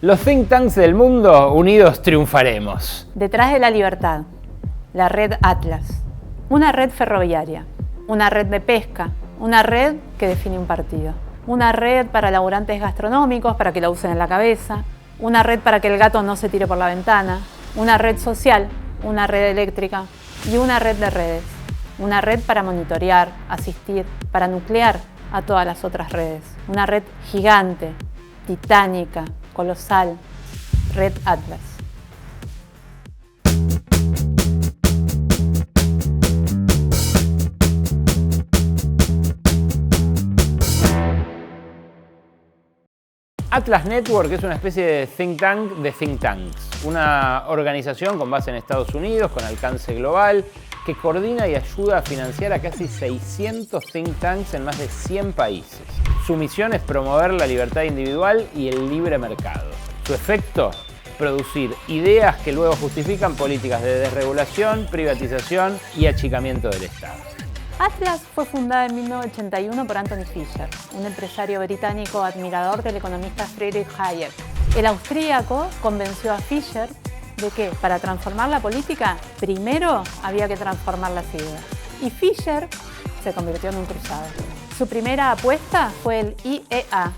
Los think tanks del mundo, unidos triunfaremos. Detrás de la libertad, la red Atlas, una red ferroviaria, una red de pesca, una red que define un partido, una red para laburantes gastronómicos para que la usen en la cabeza, una red para que el gato no se tire por la ventana, una red social, una red eléctrica y una red de redes, una red para monitorear, asistir, para nuclear a todas las otras redes, una red gigante, titánica, colosal, Red Atlas. Atlas Network es una especie de think tanks, una organización con base en Estados Unidos, con alcance global, que coordina y ayuda a financiar a casi 600 think tanks en más de 100 países. Su misión es promover la libertad individual y el libre mercado. Su efecto, producir ideas que luego justifican políticas de desregulación, privatización y achicamiento del Estado. Atlas fue fundada en 1981 por Anthony Fisher, un empresario británico admirador del economista Friedrich Hayek. El austríaco convenció a Fisher de que para transformar la política, primero había que transformar las ideas. Y Fisher se convirtió en un cruzado. Su primera apuesta fue el IEA,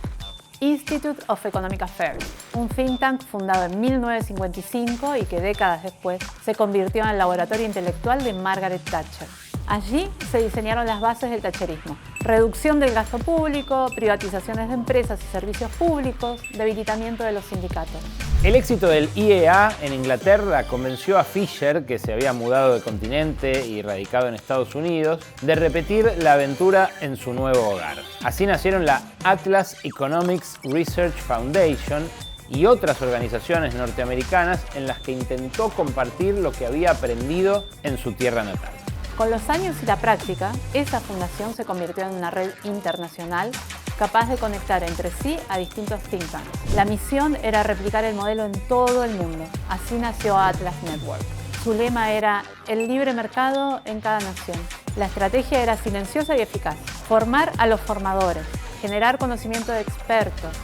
Institute of Economic Affairs, un think tank fundado en 1955 y que décadas después se convirtió en el laboratorio intelectual de Margaret Thatcher. Allí se diseñaron las bases del thatcherismo: reducción del gasto público, privatizaciones de empresas y servicios públicos, debilitamiento de los sindicatos. El éxito del IEA en Inglaterra convenció a Fisher, que se había mudado de continente y radicado en Estados Unidos, de repetir la aventura en su nuevo hogar. Así nacieron la Atlas Economics Research Foundation y otras organizaciones norteamericanas en las que intentó compartir lo que había aprendido en su tierra natal. Con los años y la práctica, esa fundación se convirtió en una red internacional capaz de conectar entre sí a distintos think tanks. La misión era replicar el modelo en todo el mundo. Así nació Atlas Network. Su lema era el libre mercado en cada nación. La estrategia era silenciosa y eficaz: formar a los formadores, generar conocimiento de expertos,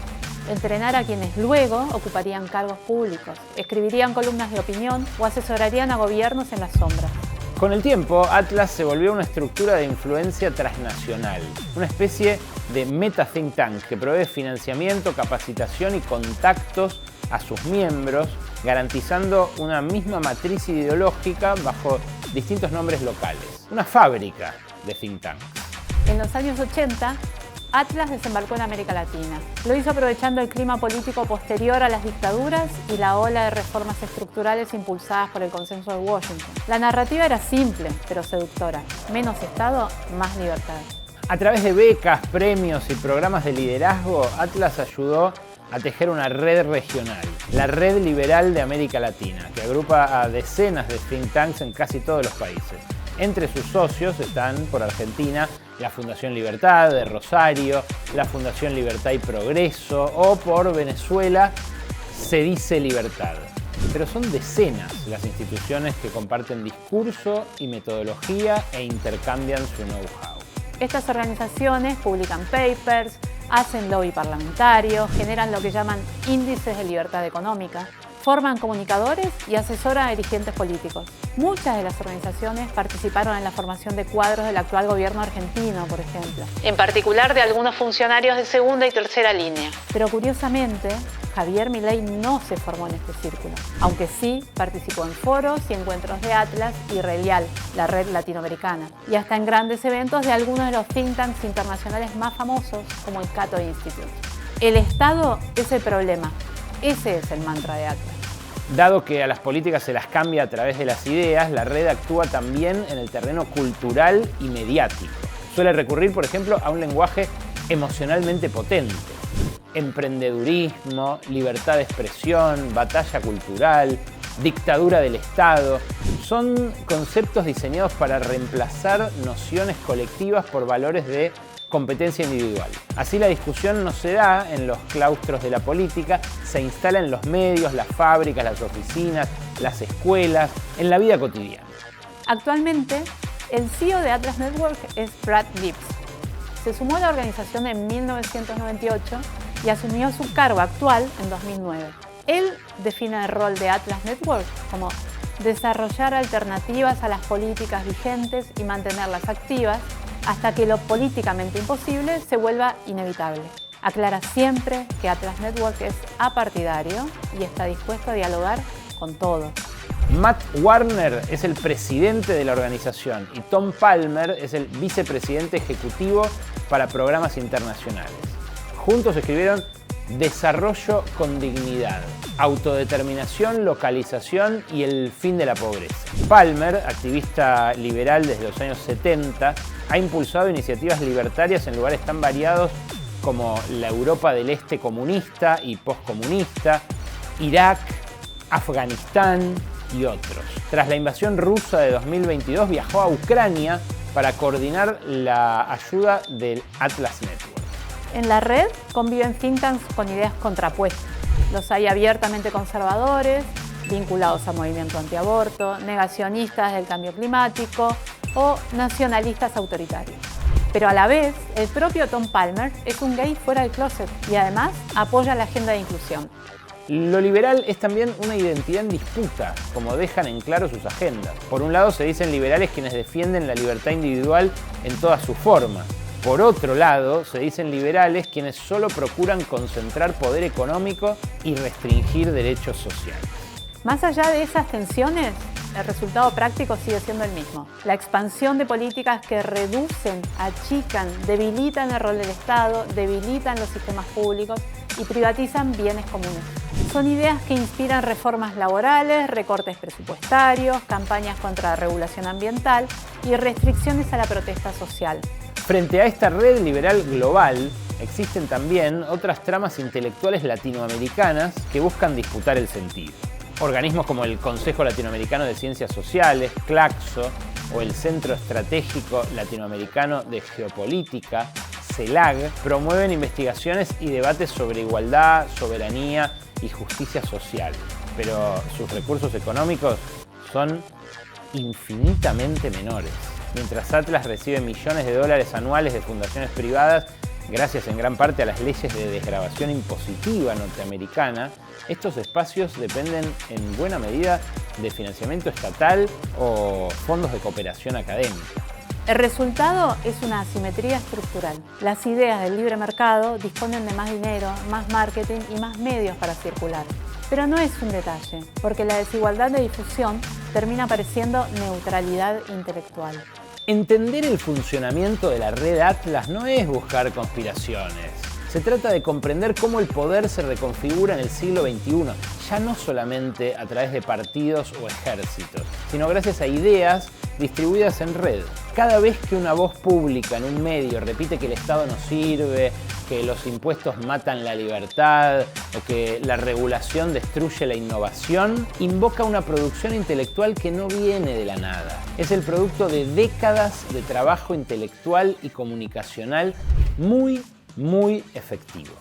entrenar a quienes luego ocuparían cargos públicos, escribirían columnas de opinión o asesorarían a gobiernos en las sombras. Con el tiempo, Atlas se volvió una estructura de influencia transnacional, una especie de meta-think tank que provee financiamiento, capacitación y contactos a sus miembros, garantizando una misma matriz ideológica bajo distintos nombres locales. Una fábrica de think tanks. En los años 80, Atlas desembarcó en América Latina. Lo hizo aprovechando el clima político posterior a las dictaduras y la ola de reformas estructurales impulsadas por el Consenso de Washington. La narrativa era simple, pero seductora: menos Estado, más libertad. A través de becas, premios y programas de liderazgo, Atlas ayudó a tejer una red regional, la Red Liberal de América Latina, que agrupa a decenas de think tanks en casi todos los países. Entre sus socios están, por Argentina, la Fundación Libertad de Rosario, la Fundación Libertad y Progreso, o por Venezuela, Se Dice Libertad. Pero son decenas las instituciones que comparten discurso y metodología e intercambian su know-how. Estas organizaciones publican papers, hacen lobby parlamentario, generan lo que llaman índices de libertad económica, forman comunicadores y asesoran a dirigentes políticos. Muchas de las organizaciones participaron en la formación de cuadros del actual gobierno argentino, por ejemplo. En particular de algunos funcionarios de segunda y tercera línea. Pero curiosamente, Javier Milei no se formó en este círculo, aunque sí participó en foros y encuentros de Atlas y Relial, la red latinoamericana, y hasta en grandes eventos de algunos de los think tanks internacionales más famosos, como el Cato Institute. El Estado es el problema. Ese es el mantra de Atlas. Dado que a las políticas se las cambia a través de las ideas, la red actúa también en el terreno cultural y mediático. Suele recurrir, por ejemplo, a un lenguaje emocionalmente potente. Emprendedurismo, libertad de expresión, batalla cultural, dictadura del Estado. Son conceptos diseñados para reemplazar nociones colectivas por valores de competencia individual. Así la discusión no se da en los claustros de la política, se instala en los medios, las fábricas, las oficinas, las escuelas, en la vida cotidiana. Actualmente, el CEO de Atlas Network es Brad Gibbs. Se sumó a la organización en 1998 y asumió su cargo actual en 2009. Él define el rol de Atlas Network como desarrollar alternativas a las políticas vigentes y mantenerlas activas hasta que lo políticamente imposible se vuelva inevitable. Aclara siempre que Atlas Network es apartidario y está dispuesto a dialogar con todos. Matt Warner es el presidente de la organización y Tom Palmer es el vicepresidente ejecutivo para programas internacionales. Juntos escribieron Desarrollo con dignidad, autodeterminación, localización y el fin de la pobreza. Palmer, activista liberal desde los años 70, ha impulsado iniciativas libertarias en lugares tan variados como la Europa del Este comunista y postcomunista, Irak, Afganistán y otros. Tras la invasión rusa de 2022 viajó a Ucrania para coordinar la ayuda del Atlas Network. En la red conviven think tanks con ideas contrapuestas. Los hay abiertamente conservadores, vinculados a movimiento antiaborto, negacionistas del cambio climático o nacionalistas autoritarios. Pero a la vez, el propio Tom Palmer es un gay fuera del closet y además apoya la agenda de inclusión. Lo liberal es también una identidad en disputa, como dejan en claro sus agendas. Por un lado se dicen liberales quienes defienden la libertad individual en todas sus formas. Por otro lado, se dicen liberales quienes solo procuran concentrar poder económico y restringir derechos sociales. Más allá de esas tensiones, el resultado práctico sigue siendo el mismo. La expansión de políticas que reducen, achican, debilitan el rol del Estado, debilitan los sistemas públicos y privatizan bienes comunes. Son ideas que inspiran reformas laborales, recortes presupuestarios, campañas contra la regulación ambiental y restricciones a la protesta social. Frente a esta red liberal global, existen también otras tramas intelectuales latinoamericanas que buscan disputar el sentido. Organismos como el Consejo Latinoamericano de Ciencias Sociales, CLACSO, o el Centro Estratégico Latinoamericano de Geopolítica, CELAG, promueven investigaciones y debates sobre igualdad, soberanía y justicia social, pero sus recursos económicos son infinitamente menores. Mientras Atlas recibe millones de dólares anuales de fundaciones privadas, gracias en gran parte a las leyes de desgravación impositiva norteamericana, estos espacios dependen en buena medida de financiamiento estatal o fondos de cooperación académica. El resultado es una asimetría estructural. Las ideas del libre mercado disponen de más dinero, más marketing y más medios para circular. Pero no es un detalle, porque la desigualdad de difusión termina pareciendo neutralidad intelectual. Entender el funcionamiento de la red Atlas no es buscar conspiraciones. Se trata de comprender cómo el poder se reconfigura en el siglo XXI, ya no solamente a través de partidos o ejércitos, sino gracias a ideas distribuidas en red. Cada vez que una voz pública en un medio repite que el Estado no sirve, que los impuestos matan la libertad o que la regulación destruye la innovación, invoca una producción intelectual que no viene de la nada. Es el producto de décadas de trabajo intelectual y comunicacional muy efectivo.